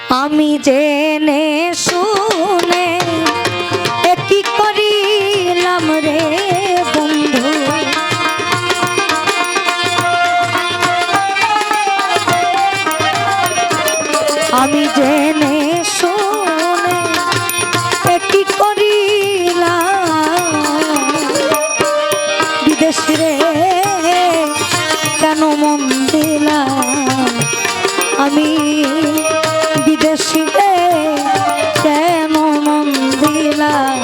আমি জেনে শুনে কি করিলাম রে বন্ধু, আমি জেনে শুনে কি করিলাম বিদেশে রে কেন মন দিলাম, আমি বিদেশে কেন মন দিলাম,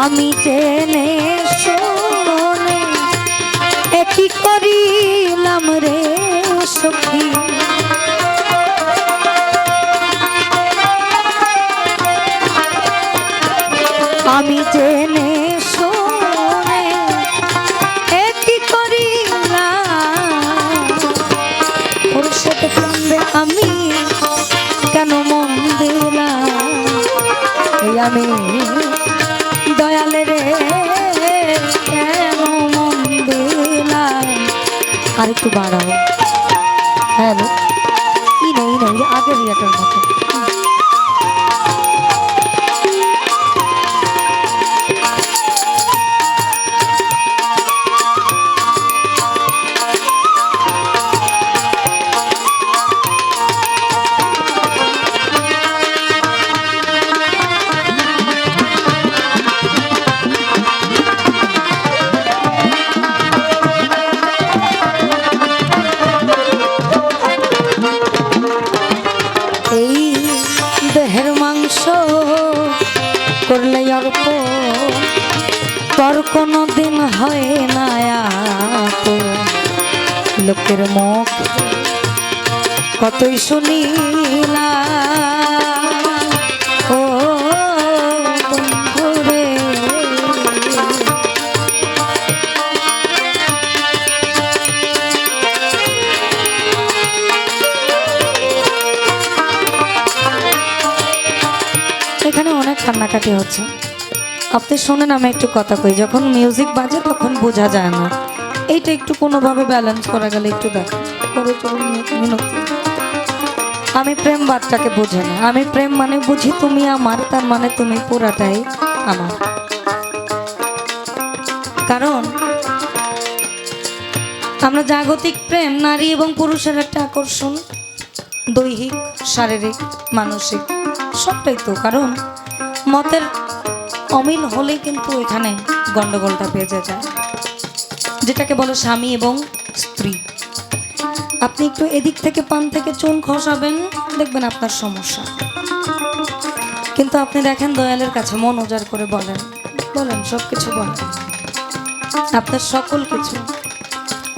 আমি জেনে শুনে কি করিলাম রে সখী। আমি জেনে শুনে কি করিলাম, ওর সাথে কান্দে আমি কেন মন দিলাম, এই আমি দয়ালে রে কেন মন দিলাম। আর একটু বাড়াও, হ্যালো ই নেই আগের ইয়েটার মতো। করলে অল্প পর কোনো দিন হয় না তো লোকের মুখ কতই শুনিলাম, ও বন্ধুরে এখানে অনেক কান্নাকাটি হচ্ছে, আপনি শোনেন আমি একটু কথা কই। যখন মিউজিক বাজে তখন বোঝা যায় না, এইটা একটু কোনোভাবে ব্যালেন্স করা গেলে একটু দেখো করে চলুন মিনতি। আমি প্রেম বাদটাকে বুঝি না, আমি প্রেম মানে বুঝি তুমি আমার, তার মানে তুমি পুরাটাই আমার। কারণ আমরা জাগতিক প্রেম নারী এবং পুরুষের একটা আকর্ষণ, দৈহিক শারীরিক মানসিক সবটাই তো। কারণ মতের অমিল হলেই কিন্তু এখানে গন্ডগোলটা বেজে যায়, যেটাকে বলে স্বামী এবং স্ত্রী। আপনি একটু এদিক থেকে পান থেকে চুন খসাবেন, দেখবেন আপনার সমস্যা। কিন্তু আপনি দেখেন দয়ালের কাছে মন উজাড় করে বলেন সব কিছু বলেন, আপনার সকল কিছু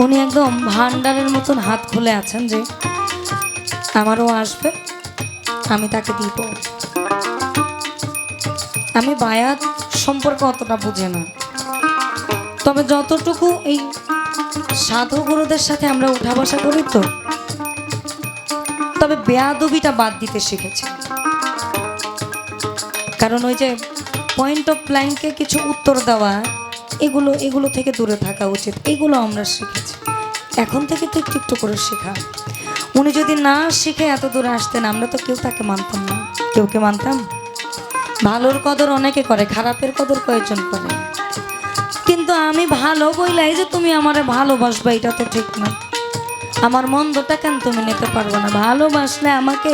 উনি একদম ভান্ডারের মতন হাত খুলে আছেন যে আমারও আসবে, আমি তাকে দিব। আমি বায়াত সম্পর্কে অতটা বুঝি না, তবে যতটুকু এই সাধু গুরুদের সাথে আমরা উঠা বসা করি তো, তবে বেয়াদবিটা বাদ দিতে শিখেছি। কারণ ওই যে পয়েন্ট অফ ব্ল্যাঙ্কে কিছু উত্তর দেওয়া, এগুলো থেকে দূরে থাকা উচিত, এগুলো আমরা শিখেছি। এখন থেকে তো একটু একটু করে শেখা। উনি যদি না শিখে এত দূরে আসতেন, আমরা তো কেউ তাকে মানতাম না। কেউকে মানতাম? ভালোর কদর অনেকে করে, খারাপের কদর কয়েকজন করে। কিন্তু আমি ভালো বইলাই যে তুমি আমারে ভালোবাসবে, এটা তো ঠিক না। আমার মন্দটা কেন তুমি নিতে পারবে না? ভালোবাসলে আমাকে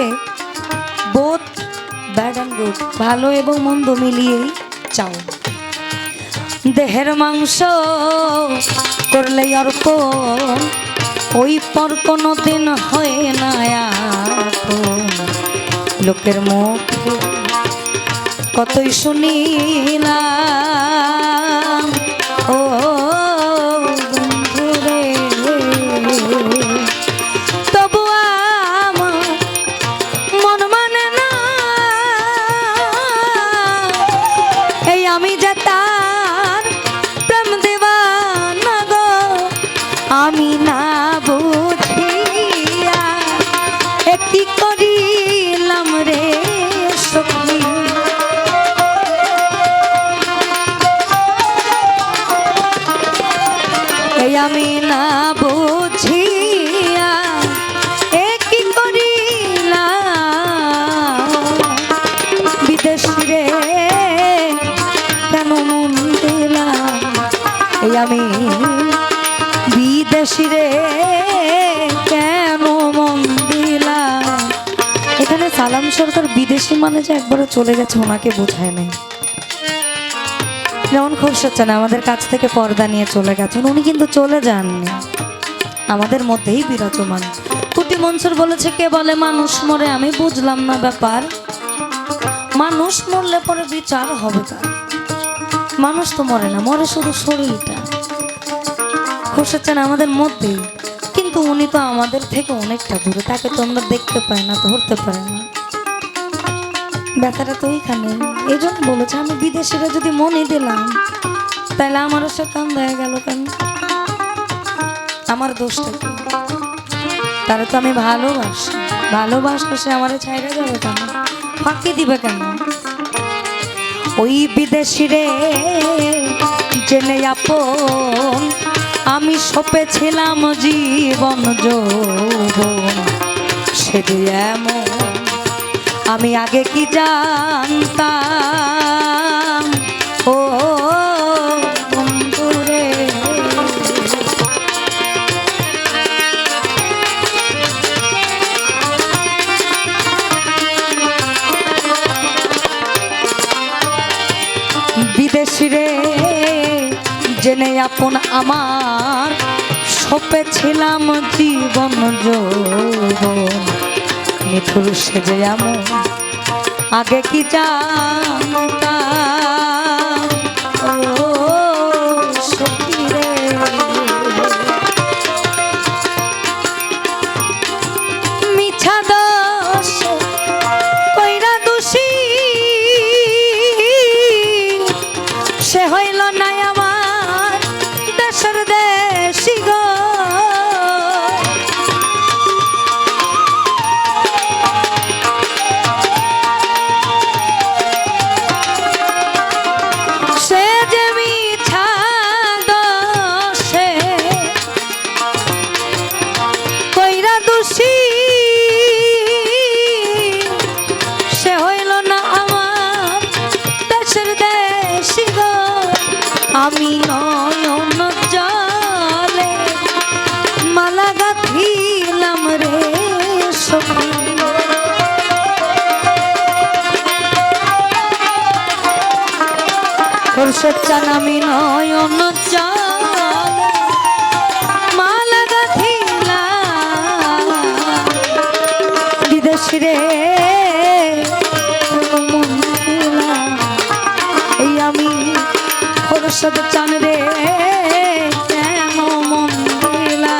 বোথ ব্যাড অ্যান্ড গুড, ভালো এবং মন্দ মিলিয়েই চাও। দেহের মাংস করলেই অর্ক, ওই পর কোনো দিন হয় না লোকের মুখ কতই শুনিলাম, ও বন্ধুরে তবু আমার মন মানে না, এই আমি যে তার প্রেম দেওয়ানা গো, আমি না বুঝিয়া একটি করিলাম রে সখী। আমি না বুঝিয়া কি করিলাম, সালাম সরকার বিদেশি মানে যে একবারে চলে গেছে ওনাকে বোঝায় নাই। যেমন খোরশেদ চান আমাদের কাছ থেকে পর্দা নিয়ে চলে গেছেন, উনি কিন্তু চলে যাননি, আমাদের মধ্যেই বিরাজমান। কুটি মনসুর বলেছে কে বলে মানুষ মরে, আমি বুঝলাম না ব্যাপার। মানুষ মরলে পরে বিচার হবে কার? মানুষ তো মরে না, মরে শুধু শরীরটা। খোরশেদ চান আমাদের মধ্যেই, কিন্তু উনি তো আমাদের থেকে অনেকটা দূরে, তাকে তো আমরা দেখতে পাই না, ধরতে পারি না। ব্যথাটা তো ওইখানে। এই জন্য বলেছে আমি বিদেশিরা যদি মনে দিলাম তাহলে আমারও সে কান দেয়া গেল কেন? আমার দোষটা কি? তারা তো আমি ভালোবাসি, ভালোবাসলে সে আমার ছাইড়া যাবে কেন, ফাঁকি দিবে কেন? ওই বিদেশিরে জেনে আপন আমি সপেছিলাম জীবন যৌবন, সে যে এমন আমি আগে কি জানতাম ও বন্ধুরে। বিদেশিরে জেনে আপন আমার সপেছিলাম জীবন যৌবন, নিঠুর সেজে এমন আগে কি জানতাম ও সখী রে। মিছা দোষ কইরা দোষী সে হইল না আমার দেশের দেশি গো। আমি নয়ন জলে মালা গাঁথিলাম রে সখী, খোরশেদ চান আমি নয়ন জলে মালা গাঁথিলাম বিদেশি রে এই আমি খোরশেদ চান রে কেন মন দিলা।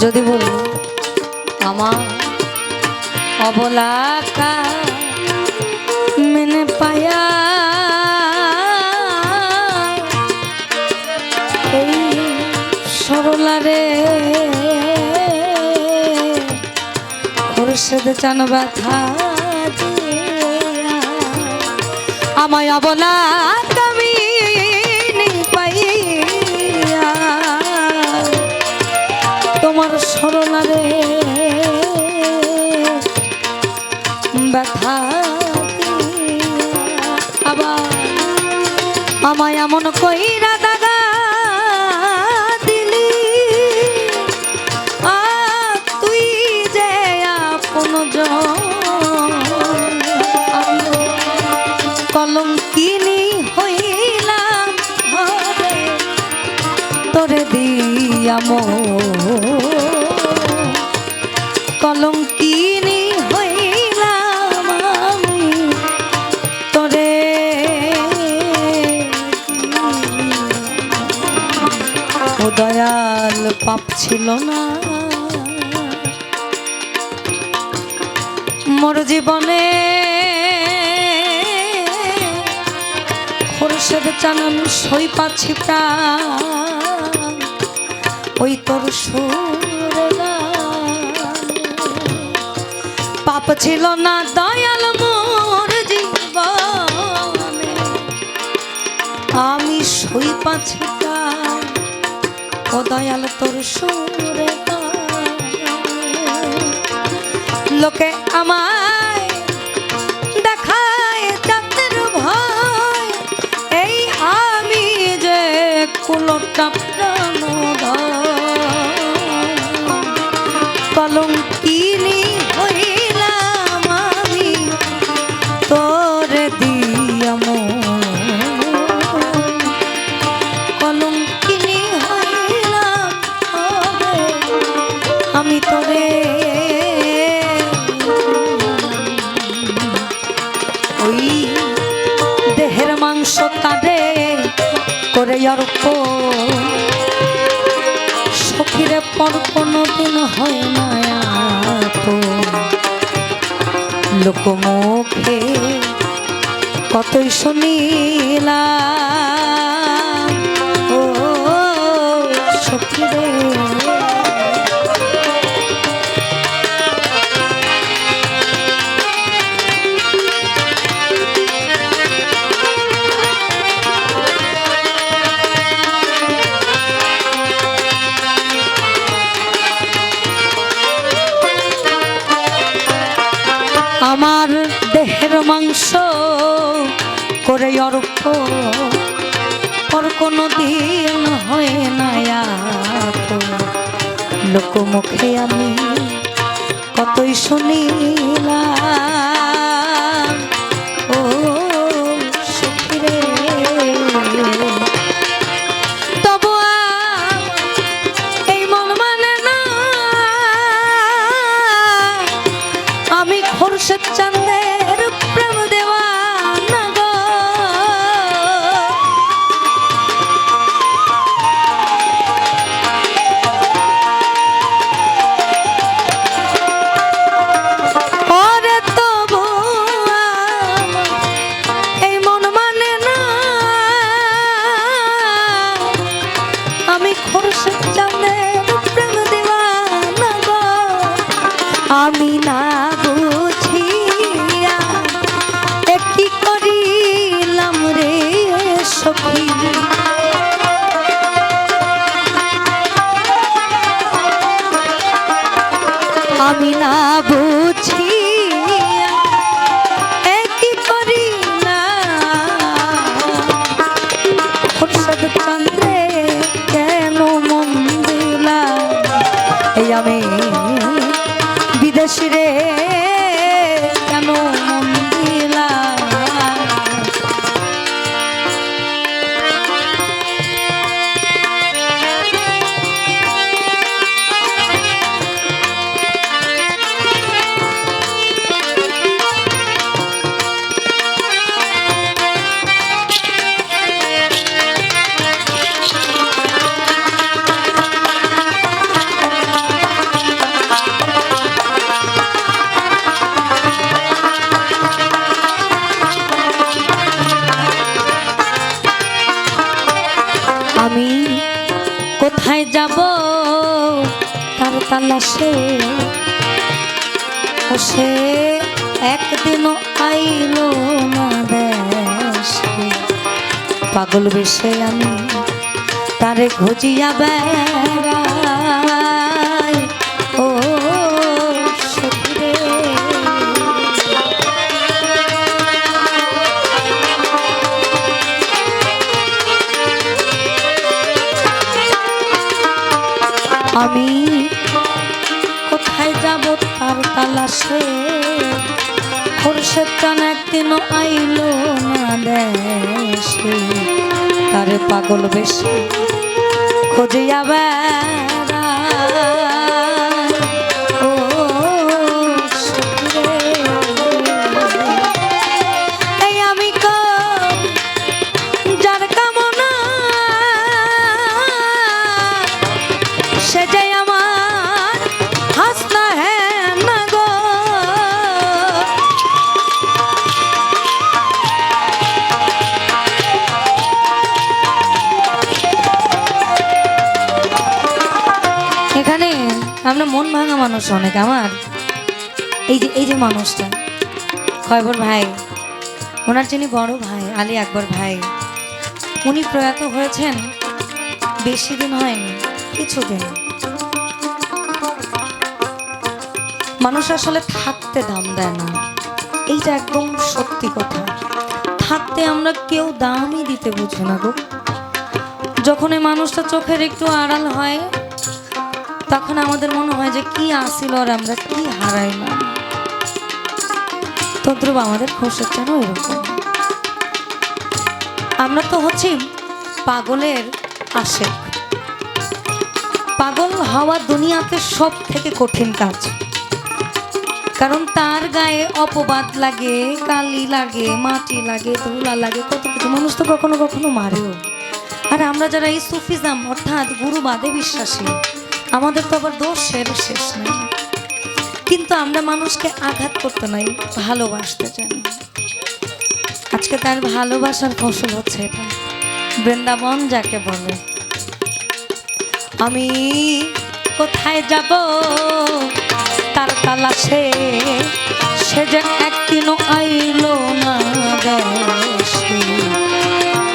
যদি বলি আমার অবলাকা মেনে পায়া এই সরলারে খোরশেদ চান ব্যথা আমায় অবলাকা মেনে পাইয়া তোমার সরলারে ব্যথা আবার আমায় এমন কইরা দাদা দিলি তুই যে আপন জন পাপ ছিল না মোর জীবনে খোরশেদ চান সই পাচ্ছি প্রাণ ওই তোর সুরে পাপ ছিল না দয়াল মোর জীবনে আমি সই পাচ্ছি প্রাণ ও দয়াল তোর সুরে লোকে আমায় দেখায় জাতের ভয় এই আমি যে কুলটা প্রাণ কলঙ্কিনী হইলাম আমি তোরে দিয়াম কলঙ্কিনী হইলাম আমি তোরে ওই দেহের মাংস কাঁদে করে অর্প সখীরে পর কোনোদিন হয় না লোকমুখে কতই শুনিলাম ও সখীরে আমার দেহের মাংস করে অর্প পর কোনো দিন হয় না লোকমুখে আমি কতই শুনিলাম ও সখীরে তবু এই মন মানে না আমি খোরশেদ চাঁদের প্রেম দেওয়ানা গো ওরে তবু এই মন মানে না আমি খোরশেদ চাঁদের প্রেম দেওয়ানা গো আমি না আমি না বুঝি একই করি না খোরশেদ চাঁদে কেন মন দিলাম এই আমি বিদেশি রে কেন মন দিলাম আমি কোথায় যাব তার তালাশে সে একদিনও আইলো না দেশে পাগল বেশে আমি তারে খুঁজিয়া বেড়াই ও সখীরে আমি কোথায় যাব তার তালাশে খোরশেদ চান একদিনও আইলো না দেশে তারে পাগল বেশে খুঁজিয়া বেড়াই ও সখীরে এই আমি যার কামনা সে মানুষ অনেক আমার এই যে মানুষটা খয়বর ভাই, ওনার যিনি বড় ভাই আলী আকবর ভাই, উনি প্রয়াত হয়েছেন বেশি দিন হয়নি, কিছুদিন। মানুষ আসলে থাকতে দাম দেয় না, এইটা একদম সত্যি কথা। থাকতে আমরা কেউ দামই দিতে বুঝি না গো। যখন এই মানুষটা চোখের একটু আড়াল হয় তখন আমাদের মনে হয় যে কি আসিল আর আমরা কি হারাইলাম। তদ্রুপ আমাদের খোরশেদ চানও এরকম। আমরা তো হচ্ছি পাগলের আশেক। পাগল হওয়া দুনিয়াতে সব থেকে কঠিন কাজ, কারণ তার গায়ে অপবাদ লাগে, কালি লাগে, মাটি লাগে, ধুলা লাগে, কত কিছু। মানুষ তো কখনো কখনো মারেও। আর আমরা যারা এই সুফিজম অর্থাৎ গুরুবাদে বিশ্বাসী, আমাদের তো আবার দোষের শেষ নেই। কিন্তু আমরা মানুষকে আঘাত করতে নাই, ভালোবাসতে চাই। আজকে তার ভালোবাসার ফসল হচ্ছে এটা, বৃন্দাবন যাকে বলে। আমি কোথায় যাব তার তালাশে, সে যে একদিনও আইলো না দেশে।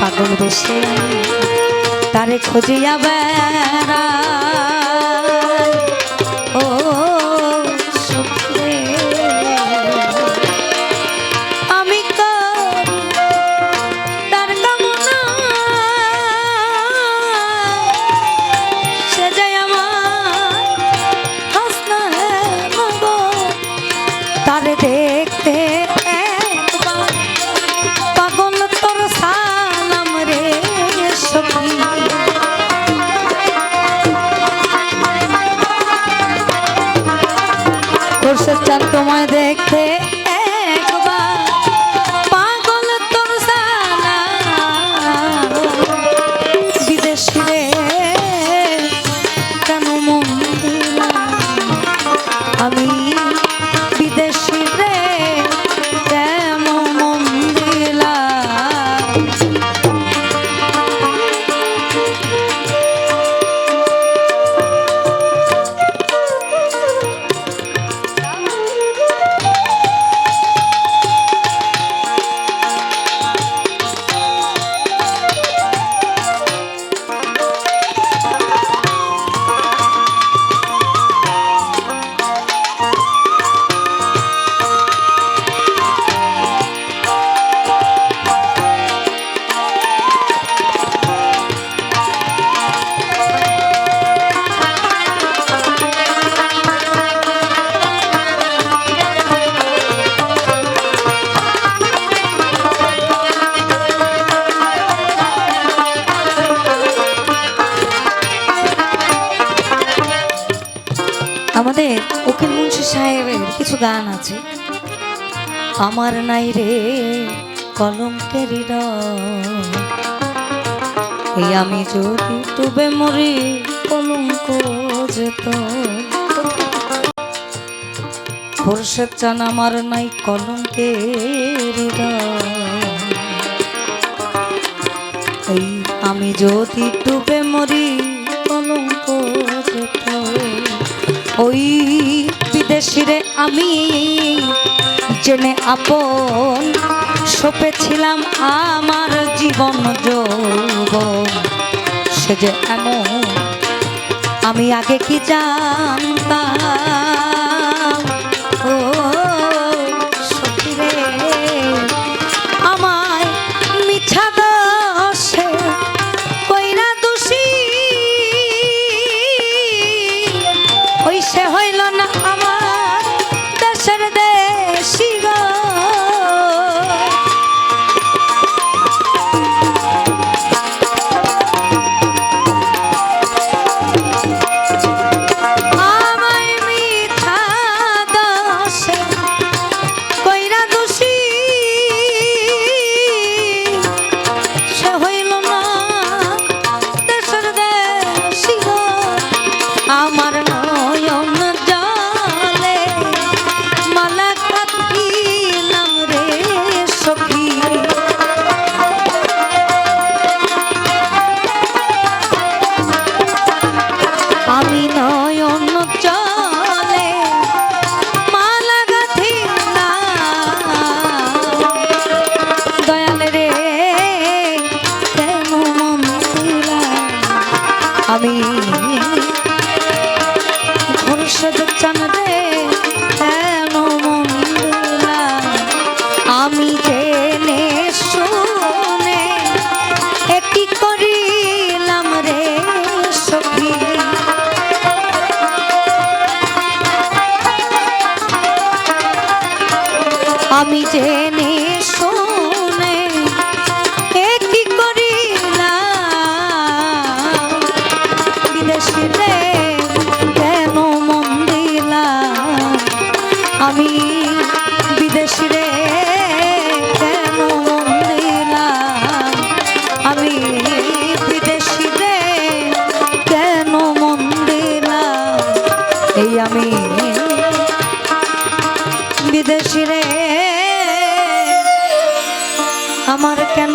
পাগল বেশে তারে খুঁজিয়া বেড়াই, ও সুখে আমি করি তার কামনা, সে যে আমার হাসনা নগো। তারে দেখতে একবার পাগল তোর সালাম রে সখী। খোরশেদ চান তোমায় দেখতে একবার পাগল তোর সালাম। বিদেশি রে কেন মন দিলাম আমি, বিদেশি রে কেমন মন দিলাম। আমাদের উকিল মুন্সি সাহেবের কিছু গান আছে। আমার নাই রে কলঙ্কের হৃদয়, এই আমি যদি ডুবে মরি কলঙ্ক যেত। খোরশেদ চান আমার নাই কলঙ্কের হৃদয়, এই আমি যদি ডুবে মরি কলঙ্ক যেত। ওই বিদেশিরে আমি জেনে আপন সপেছিলাম আমার জীবন যৌবন, সে যে এমন আমি আগে কি জানতাম। ও সখী রে আমায় মিছা দোষে কইরা দোষী, ওই সে হইল না আমার দেশের দেশি গো। আমায় আমি ঘোরসদ চান রে কেন মন দিলাম আমি জেনে শুনে একই করিলাম রে সখী আমি জেনে শুনে একই করিলাম বিদেশি রে কেন মন দিলাম আমি বিদেশি রে কেন মন দিলাম আমি বিদেশি রে কেন মন দিলাম এই আমি বিদেশি রে আমার কেন